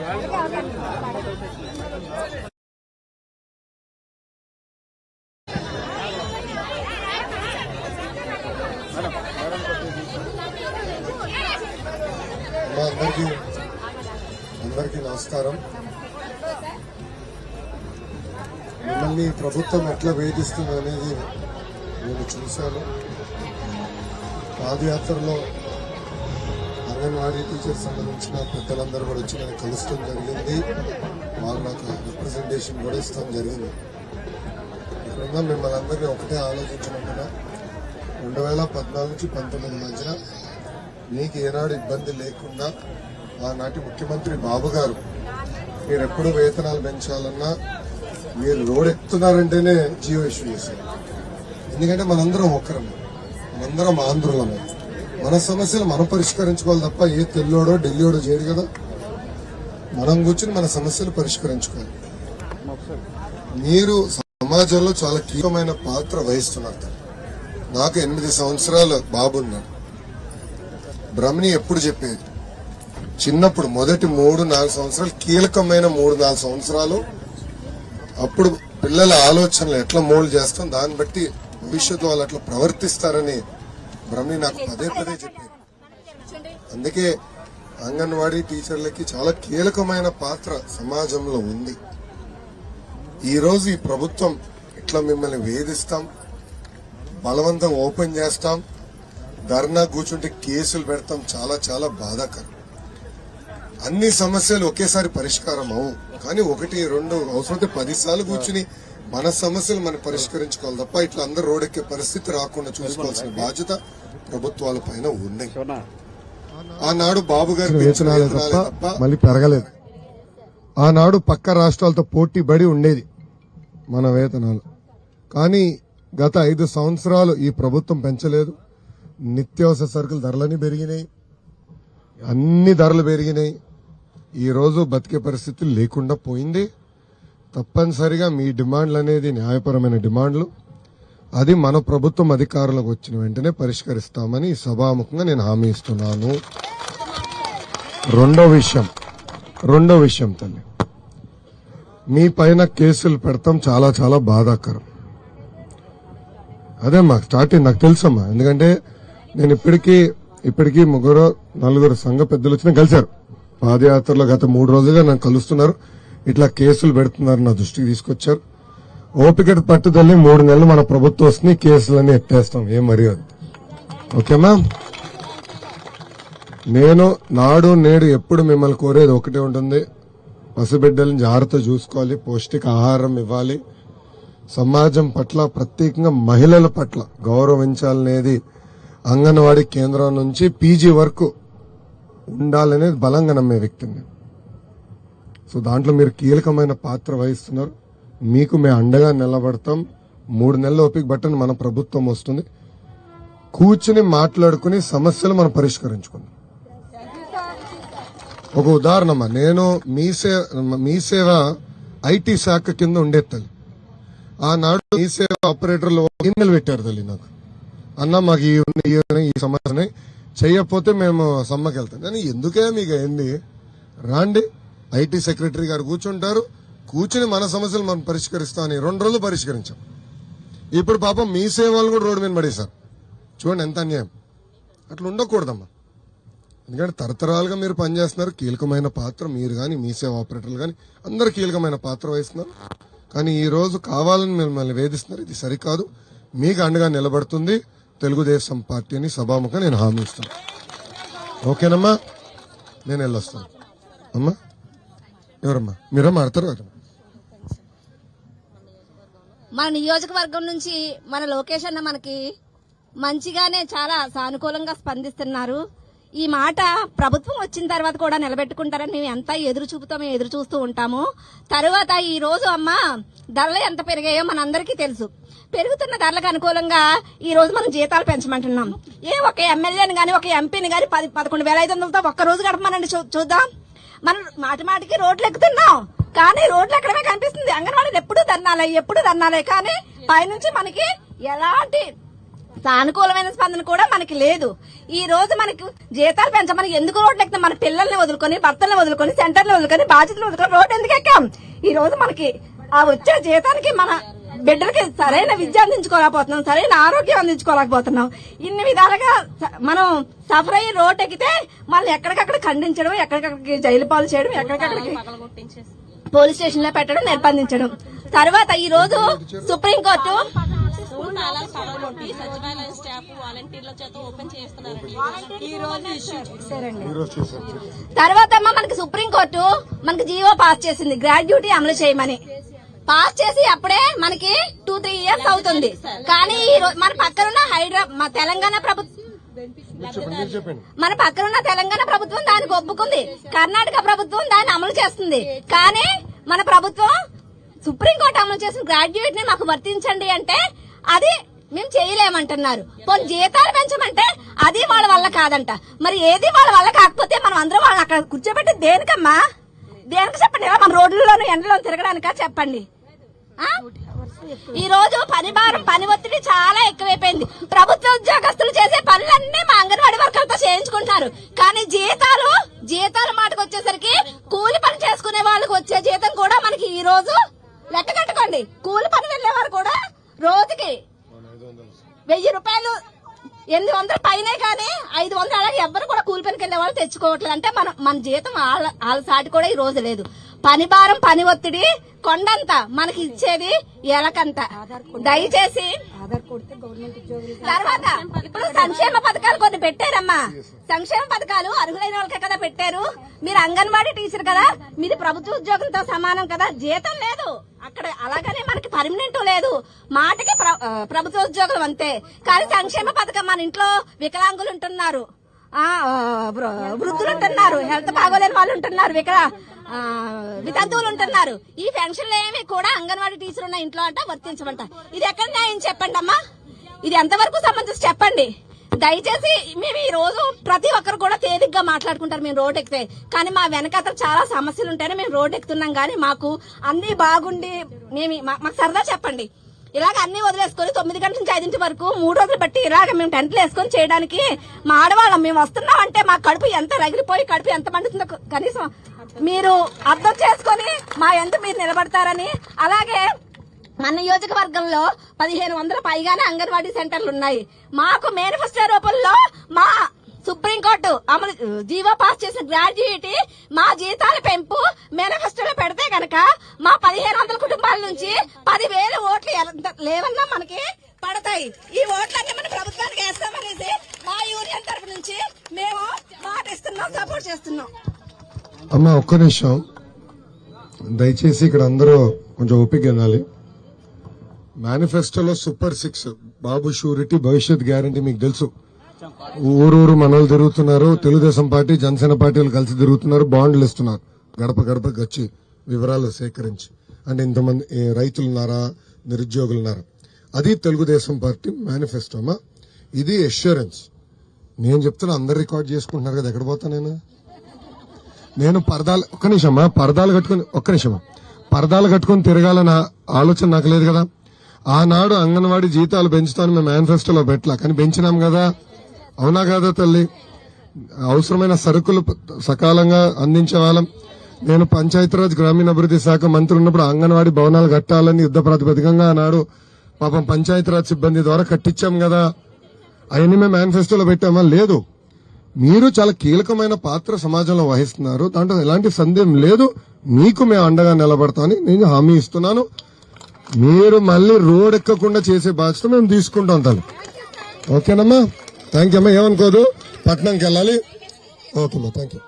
అందరికీ నమస్కారం. మిమ్మల్ని ప్రభుత్వం ఎట్లా వేధిస్తుంది అనేది నేను చూశాను. పాదయాత్రలో అంగన్వాడీ టీచర్స్ సంబంధించిన పెద్దలందరూ కూడా వచ్చి నేను కలుస్తాం జరిగింది. వాళ్ళు నాకు రిప్రజెంటేషన్ కూడా ఇస్తాం జరిగింది. ఇక్కడ మిమ్మల్ని అందరినీ ఒకటే ఆలోచించమంటున్నా, 2014 నుంచి 19 మధ్యన మీకు ఏనాడు ఇబ్బంది లేకుండా ఆనాటి ముఖ్యమంత్రి బాబు గారు మీరు ఎప్పుడు వేతనాలు పెంచాలన్నా మీరు రోడ్ ఎక్కుతున్నారంటేనే జియో ఇష్యూ చేశారు. ఎందుకంటే మనందరం ఒక్కరమే, మనందరం ఆంధ్రులమే. మన సమస్యలు మనం పరిష్కరించుకోవాలి తప్ప ఏ తెల్లోడో ఢిల్లీడో చేయరు కదా. మనం కూర్చుని మన సమస్యలు పరిష్కరించుకోవాలి. మీరు సమాజంలో చాలా కీలకమైన పాత్ర వహిస్తున్నారు. నాకు 8 సంవత్సరాల బాబున్నాడు. బ్రహ్మని ఎప్పుడు చెప్పేది, చిన్నప్పుడు మొదటి 3-4 సంవత్సరాలు కీలకమైన 3-4 సంవత్సరాలు, అప్పుడు పిల్లల ఆలోచనలు ఎట్లా మోల్డ్ చేస్తాం, దాన్ని బట్టి భవిష్యత్తు వాళ్ళు అట్లా ప్రవర్తిస్తారని బ్రహ్మని నాకు పదే చెప్పేది. అందుకే అంగన్వాడీ టీచర్లకి చాలా కీలకమైన పాత్ర సమాజంలో ఉంది. ఈ రోజు ఈ ప్రభుత్వం ఇట్లా మిమ్మల్ని వేధిస్తాం, బలవంతం ఓపెన్ చేస్తాం, ధర్నా కూర్చుంటే కేసులు పెడతాం, చాలా చాలా బాధాకరం. అన్ని సమస్యలు ఒకేసారి పరిష్కారం అవు, కానీ 1-2 అవసరమైతే 10 సార్లు కూర్చుని మన సమస్యలు మనం పరిష్కరించుకోవాలి తప్ప ఇట్లా అందరూ రోడ్డెక్కే పరిస్థితి రాకుండా చూసుకోవాల్సిన బాధ్యత ప్రభుత్వాల పైన ఉన్నాయి. ఆనాడు బాబు గారి వేతనాలే తప్ప మళ్ళీ పెరగలేదు. ఆనాడు పక్క రాష్ట్రాలతో పోటీ పడి ఉండేది మన వేతనాలు. కానీ గత 5 సంవత్సరాలు ఈ ప్రభుత్వం పెంచలేదు. నిత్యావసర సరుకుల ధరలన్నీ పెరిగినాయి, అన్ని ధరలు పెరిగినాయి. ఈ రోజు బతికే పరిస్థితి లేకుండా పోయింది. తప్పనిసరిగా మీ డిమాండ్లు అనేది న్యాయపరమైన డిమాండ్లు, అది మన ప్రభుత్వం అధికారులకు వచ్చిన వెంటనే పరిష్కరిస్తామని సభాముఖంగా నేను హామీ ఇస్తున్నాను. రెండో విషయం తల్లి, మీ పైన కేసులు పెడతాం చాలా చాలా బాధాకరం. అదే మాకు స్టార్టింగ్ నాకు తెలుసమ్మా, ఎందుకంటే నేను ఇప్పటికీ 3-4 సంఘ పెద్దలు వచ్చినా కలిశారు. పాదయాత్రలో గత 3 రోజులుగా నన్ను కలుస్తున్నారు. ఇట్లా కేసులు పెడుతున్నారు, నా దృష్టికి తీసుకొచ్చారు. ఓపిక పట్టుదలని 3 నెలలు మన ప్రభుత్వం వస్తుంది, కేసులన్నీ ఎత్తేస్తాం, ఏం మర్యాద. ఓకేమా? నేను నాడు నేడు ఎప్పుడు మిమ్మల్ని కోరేది ఒకటే ఉంటుంది, పసిబిడ్డలను జాగ్రత్త చూసుకోవాలి, పౌష్టిక ఆహారం ఇవ్వాలి, సమాజం పట్ల ప్రత్యేకంగా మహిళల పట్ల గౌరవించాలనేది అంగన్వాడీ కేంద్రం నుంచి పీజీ వరకు ఉండాలనేది బలంగా నమ్మే వ్యక్తిని. సో దాంట్లో మీరు కీలకమైన పాత్ర వహిస్తున్నారు. మీకు మేము అండగా నిలబడతాం. 3 నెలల ఓపిక బట్టని మన ప్రభుత్వం వస్తుంది. కూర్చుని మాట్లాడుకుని సమస్యలు మనం పరిష్కరించుకుందాం. ఒక ఉదాహరణమ్మా, నేను మీ సేవ ఐటీ శాఖ కింద ఉండేది. ఆనాడు మీ సేవ ఆపరేటర్లు ఈమెయిల్ పెట్టారు తల్లి నాకు, అన్న మాకు ఈ సమస్యని చెయ్యకపోతే మేము సమ్మకి వెళ్తాం. కానీ ఎందుకే మీకు అయింది, రాండి ఐటీ సెక్రటరీ గారు కూర్చుంటారు, కూర్చుని మన సమస్యలు మనం పరిష్కరిస్తామని 2 రోజులు పరిష్కరించాం. ఇప్పుడు పాపం మీ సేవలు కూడా రోడ్డు మీద పడేశారు. చూడండి ఎంత అన్యాయం. అట్లా ఉండకూడదమ్మా. ఎందుకంటే తరతరాలుగా మీరు పనిచేస్తున్నారు, కీలకమైన పాత్ర మీరు కానీ మీ సేవ ఆపరేటర్లు కానీ అందరు కీలకమైన పాత్ర వహిస్తున్నారు. కానీ ఈ రోజు కావాలని మిమ్మల్ని వేధిస్తున్నారు, ఇది సరికాదు. మీకు అండగా నిలబడుతుంది తెలుగుదేశం పార్టీని సభాముఖంగా నేను హామీ ఇస్తాను. ఓకేనమ్మా? నేను వెళ్ళొస్తాను. అమ్మా ఎవరమ్మా మీరమ్మా ఆడతారు? మన నియోజకవర్గం నుంచి మన లోకేష్ అన్న మనకి మంచిగానే చాలా సానుకూలంగా స్పందిస్తున్నారు. ఈ మాట ప్రభుత్వం వచ్చిన తర్వాత కూడా నిలబెట్టుకుంటారని మేము ఎంత ఎదురు చూస్తూ ఉంటాము. తర్వాత ఈ రోజు అమ్మ ధరలు ఎంత పెరిగాయో మనందరికీ తెలుసు. పెరుగుతున్న ధరలకు అనుకూలంగా ఈ రోజు మనం జీతాలు పెంచమంటున్నాం. ఒక ఎమ్మెల్యేని గాని ఒక ఎంపీని గాని 11,500తో ఒక్క రోజు గడపమనండి చూద్దాం. మనం మాటికి రోడ్లు ఎక్కుతున్నాం, కానీ రోడ్లు ఎక్కడమే కనిపిస్తుంది. అంగన్వాడీలు ఎప్పుడు ధర్నాలే కానీ పైనుంచి మనకి ఎలాంటి సానుకూలమైన స్పందన కూడా మనకి లేదు. ఈ రోజు మనకి జీతాలు పెంచమని ఎందుకు రోడ్లు ఎక్కితే మన పిల్లల్ని వదులుకొని, భర్తల్ని వదులుకొని, సెంటర్ని వదులుకొని, బాధ్యతలు వదులుకొని రోడ్డు ఎందుకు ఎక్కాం? ఈ రోజు మనకి ఆ వచ్చే జీతానికి మన బిడ్డలకి సరైన విద్య అందించుకోలేకపోతున్నాం, సరైన ఆరోగ్యం అందించుకోలేకపోతున్నాం. ఇన్ని విధాలుగా మనం సఫర్ అయ్యి రోడ్డు ఎక్కితే మళ్ళీ ఎక్కడికక్కడ ఖండించడం, ఎక్కడికక్కడికి జైలు పాలు చేయడం, ఎక్కడికక్కడికి పోలీస్ స్టేషన్ లో పెట్టడం, నిర్బంధించడం. తర్వాత ఈ రోజు సుప్రీంకోర్టు సచివాలయం స్టాఫ్ వాలంటీర్ల చేత ఓపెన్ చేస్తున్నారండి. ఈ రోజు ఇష్యూ చేశారండి. తర్వాత మనకి సుప్రీంకోర్టు మనకి జీవో పాస్ చేసింది గ్రాడ్యుటీ అమలు చేయమని. పాస్ చేసి అప్పుడే మనకి 2-3 ఇయర్స్ అవుతుంది. కానీ ఈ రోజు మన పక్కనున్న మన తెలంగాణ ప్రభుత్వం దానికి ఒప్పుకుంది, కర్ణాటక ప్రభుత్వం దాన్ని అమలు చేస్తుంది. కానీ మన ప్రభుత్వం సుప్రీంకోర్టు అమలు చేసిన గ్రాడ్యుయేట్ ని మాకు వర్తించండి అంటే అది మేము చేయలేమంటున్నారు. పోనీ జీతాలు పెంచమంటే అది వాళ్ళ వల్ల కాదంట. మరి ఏది వాళ్ళ వల్ల కాకపోతే మనం అందరం వాళ్ళని అక్కడ కూర్చోబెట్టి దేనికమ్మా? దేనికి చెప్పండి? ఇలా మన రోడ్లలోనూ ఎండలో తిరగడానికా చెప్పండి? ఈ రోజు పని భారం, పని ఒత్తిడి చాలా ఎక్కువైపోయింది. ప్రభుత్వ ఉద్యోగస్తులు చేసే పనులన్నీ మా అంగన్వాడీ వర్కర్లతో చేయించుకుంటున్నారు. కానీ జీతాల మాటకు వచ్చేసరికి కూలి పని చేసుకునే వాళ్ళకి వచ్చే జీతం కూడా మనకి ఈ రోజు లెక్క కట్టుకోండి. కూలి పని వెళ్లేవారు కూడా రోజుకి 1000 రూపాయలు, 800 పైనే కానీ 500 అలాగే ఎవ్వరు కూడా కూలి పనికి వెళ్లే వాళ్ళు తెచ్చుకోవట్లేదు. అంటే మన జీతం వాళ్ళ సాటి కూడా ఈ రోజు లేదు. పని భారం, పని ఒత్తిడి కొండంత, మనకి ఇచ్చేది ఎలకంత. దయచేసి తర్వాత ఇప్పుడు సంక్షేమ పథకాలు కొన్ని పెట్టారమ్మా. సంక్షేమ పథకాలు అర్హులైన వాళ్ళకే కదా పెట్టారు. మీరు అంగన్వాడీ టీచర్ కదా, మీరు ప్రభుత్వ ఉద్యోగంతో సమానం కదా, జీతం లేదు అక్కడ. అలాగనే మనకి పర్మనెంట్ లేదు, మాటకి ప్రభుత్వ ఉద్యోగం అంతే. కానీ సంక్షేమ పథకం మన ఇంట్లో వికలాంగులు ఉంటున్నారు, వృద్ధులు ఉంటున్నారు, హెల్త్ బాగోలేని వాళ్ళు ఉంటున్నారు, వితంతువులు ఉంటున్నారు. ఈ పెన్షన్లు ఏమి కూడా అంగన్వాడీ టీచర్ ఉన్న ఇంట్లో అంట వర్తించమంట. ఇది ఎక్కడ న్యాయం చెప్పండి అమ్మా? ఇది ఎంతవరకు సంబంధించి చెప్పండి. దయచేసి మేము ఈ రోజు ప్రతి ఒక్కరు కూడా తేలిగ్గా మాట్లాడుకుంటారు మేము రోడ్ ఎక్కితే. కానీ మా వెనకాతల చాలా సమస్యలు ఉంటాయని మేము రోడ్ ఎక్కుతున్నాం. కానీ మాకు అన్ని బాగుండి మాకు సరదా చెప్పండి. ఇలాగ అన్ని వదిలేసుకొని 9 గంటల నుంచి 5 వరకు 3 రోజులు బట్టి ఇలాగ మేము టెంట్లు వేసుకొని చేయడానికి మా ఆడవాళ్ళం మేము వస్తున్నాం అంటే మా కడుపు ఎంత రగిలిపోయి కడుపు ఎంత మండుతుందో కనీసం మీరు అర్థం చేసుకొని మా ఎంత మీరు నిలబడతారని. అలాగే మన నియోజకవర్గంలో 1500 పైగానే అంగన్వాడీ సెంటర్లు ఉన్నాయి. మాకు మేనిఫెస్టో రూపంలో మా సుప్రీంకోర్టు అమలు జీవో పాస్ చేసిన గ్రాడ్యుయేటీ మా జీతాల పెంపు మేనిఫెస్టోలో పెడితే గనక మా 1500 కుటుంబాల నుంచి 10,000 ఓట్లు లేవన్నా మనకి పడతాయి. ఈ ఓట్లన్నీ మన ప్రభుత్వానికి వేస్తామనేసి మా యూనియన్ తరఫు నుంచి మేము మాట ఇస్తున్నాం, సపోర్ట్ చేస్తున్నాం. అమ్మా ఒక్క నిమిషం దయచేసి ఇక్కడ అందరూ కొంచెం ఓపిక వినాలి. మేనిఫెస్టోలో సూపర్ 6 బాబు షూరిటీ, భవిష్యత్ గ్యారంటీ మీకు తెలుసు. ఊరూరు మనోళ్ళు తిరుగుతున్నారు, తెలుగుదేశం పార్టీ, జనసేన పార్టీలు కలిసి తిరుగుతున్నారు, బాండ్లు ఇస్తున్నారు గడప గడపకి వచ్చి వివరాలు సేకరించి. అంటే ఇంతమంది రైతులున్నారా, నిరుద్యోగులున్నారా, అది తెలుగుదేశం పార్టీ మేనిఫెస్టోమా. ఇది అష్యూరెన్స్. నేను చెప్తున్నా, అందరు రికార్డ్ చేసుకుంటున్నారు కదా, ఎక్కడ పోతా నేను పరదాలు పరదాలు కట్టుకుని తిరగాలన్న ఆలోచన నాకు లేదు కదా. ఆనాడు అంగన్వాడీ జీతాలు పెంచుతాను మేము మేనిఫెస్టోలో పెట్టలా, కానీ పెంచినాం కదా, అవునా కదా తల్లి? అవసరమైన సరుకులు సకాలంగా అందించే వాళ్ళం. నేను పంచాయతీరాజ్ గ్రామీణాభివృద్ధి శాఖ మంత్రి ఉన్నప్పుడు అంగన్వాడీ భవనాలు కట్టాలని యుద్ధ ప్రాతిపదికంగా ఆనాడు పాపం పంచాయతీరాజ్ సిబ్బంది ద్వారా కట్టించాం కదా. అవన్నీ మేము మేనిఫెస్టోలో పెట్టామా? లేదు. మీరు చాలా కీలకమైన పాత్ర సమాజంలో వహిస్తున్నారు, దాంట్లో ఎలాంటి సందేహం లేదు. మీకు మేము అండగా నిలబడతామని నేను హామీ ఇస్తున్నాను. మీరు మళ్ళీ రోడ్ ఎక్కకుండా చేసే బాధ్యత మేము తీసుకుంటాం తల్లి. ఓకేనమ్మా? థ్యాంక్ యూ అమ్మా. ఏమనుకోదు, పట్నంకి వెళ్ళాలి. ఓకేమ్మా, థ్యాంక్ యూ.